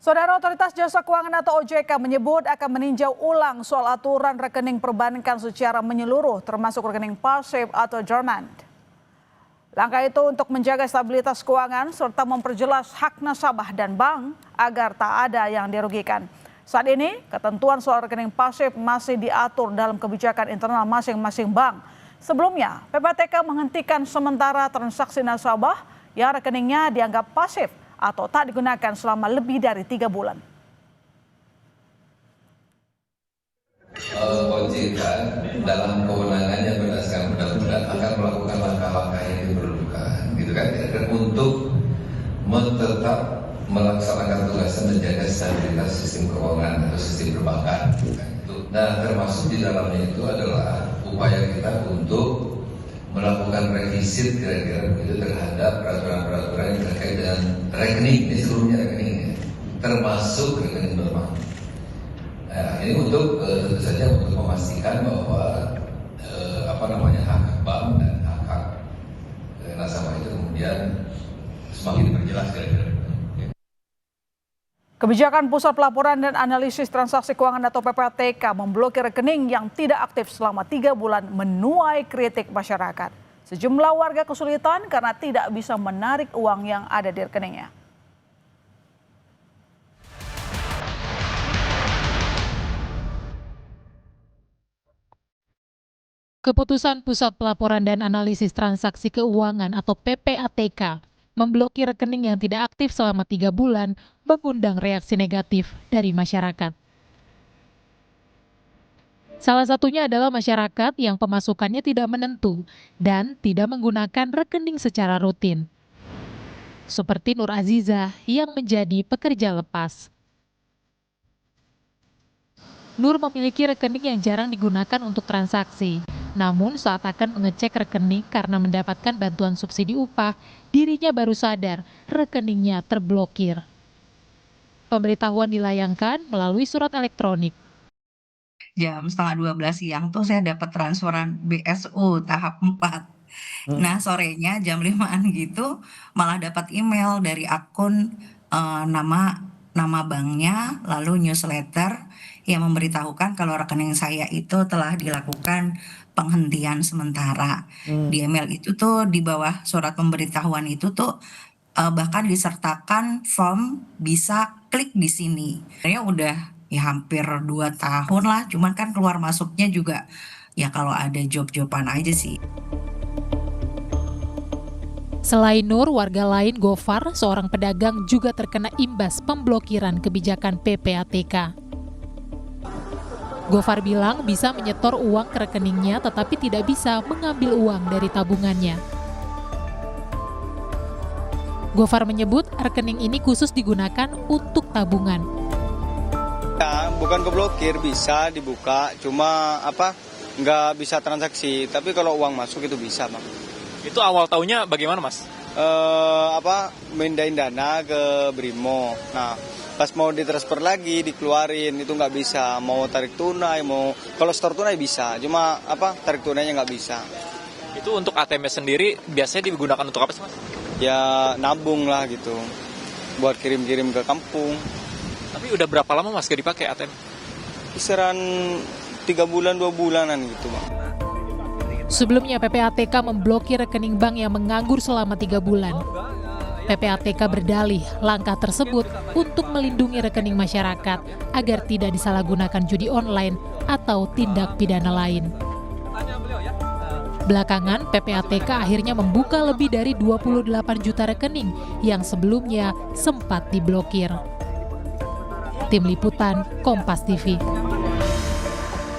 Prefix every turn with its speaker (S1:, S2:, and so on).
S1: Saudara, Otoritas Jasa Keuangan atau OJK menyebut akan meninjau ulang soal aturan rekening perbankan secara menyeluruh termasuk rekening pasif atau dormant. Langkah itu untuk menjaga stabilitas keuangan serta memperjelas hak nasabah dan bank agar tak ada yang dirugikan. Saat ini, ketentuan soal rekening pasif masih diatur dalam kebijakan internal masing-masing bank. Sebelumnya, PPATK menghentikan sementara transaksi nasabah yang rekeningnya dianggap pasif atau tak digunakan selama lebih dari 3 bulan.
S2: OJK dalam kewenangannya berdasarkan undang-undang akan melakukan langkah-langkah yang diperlukan, gitu kan, untuk tetap melaksanakan tugasnya menjaga stabilitas sistem keuangan atau sistem perbankan. Nah, termasuk di dalamnya itu adalah upaya kita untuk melakukan revisit kira-kira begitu terhadap peraturan-peraturan yang terkait dengan rekening, ini seluruhnya rekeningnya, termasuk rekening normal. Nah, ini untuk tentu saja untuk memastikan bahwa hak bank dan hak nasabah itu kemudian semakin diperjelas kira-kira.
S1: Kebijakan Pusat Pelaporan dan Analisis Transaksi Keuangan atau PPATK memblokir rekening yang tidak aktif selama 3 bulan menuai kritik masyarakat. Sejumlah warga kesulitan karena tidak bisa menarik uang yang ada di rekeningnya.
S3: Keputusan Pusat Pelaporan dan Analisis Transaksi Keuangan atau PPATK memblokir rekening yang tidak aktif selama 3 bulan mengundang reaksi negatif dari masyarakat. Salah satunya adalah masyarakat yang pemasukannya tidak menentu dan tidak menggunakan rekening secara rutin. Seperti Nur Aziza yang menjadi pekerja lepas. Nur memiliki rekening yang jarang digunakan untuk transaksi. Namun saat akan mengecek rekening karena mendapatkan bantuan subsidi upah, dirinya baru sadar rekeningnya terblokir. Pemberitahuan dilayangkan melalui surat elektronik.
S4: Jam 11:30 siang tuh saya dapat transferan BSU tahap 4. Nah, sorenya jam 5-an gitu malah dapat email dari akun nama banknya, lalu newsletter yang memberitahukan kalau rekening saya itu telah dilakukan penghentian sementara. Di email itu tuh di bawah surat pemberitahuan itu tuh bahkan disertakan form bisa klik di sini. Sebenarnya udah ya hampir 2 tahun lah, cuman kan keluar masuknya juga ya kalau ada job-joban aja sih.
S3: Selain Nur, warga lain Gofar, seorang pedagang juga terkena imbas pemblokiran kebijakan PPATK. Gofar bilang bisa menyetor uang ke rekeningnya tetapi tidak bisa mengambil uang dari tabungannya. Gofar menyebut rekening ini khusus digunakan untuk tabungan.
S5: Ya, bukan keblokir, bisa dibuka, cuma nggak bisa transaksi. Tapi kalau uang masuk itu bisa, Bang.
S6: Itu awal tahunnya bagaimana, Mas?
S5: Mindahin dana ke Brimo. Nah, pas mau ditransfer lagi, dikeluarin, itu nggak bisa. Mau tarik tunai, kalau store tunai bisa, cuma tarik tunainya nggak bisa.
S6: Itu untuk ATM sendiri biasanya digunakan untuk apa sih, Mas?
S5: Ya nabung lah gitu, buat kirim-kirim ke kampung.
S6: Tapi udah berapa lama Mas gak dipakai ATM?
S5: Kisaran 3 bulan, 2 bulanan gitu, Bang.
S3: Sebelumnya PPATK memblokir rekening bank yang menganggur selama 3 bulan. PPATK berdalih langkah tersebut untuk melindungi rekening masyarakat agar tidak disalahgunakan judi online atau tindak pidana lain. Belakangan, PPATK akhirnya membuka lebih dari 28 juta rekening yang sebelumnya sempat diblokir. Tim Liputan, Kompas TV.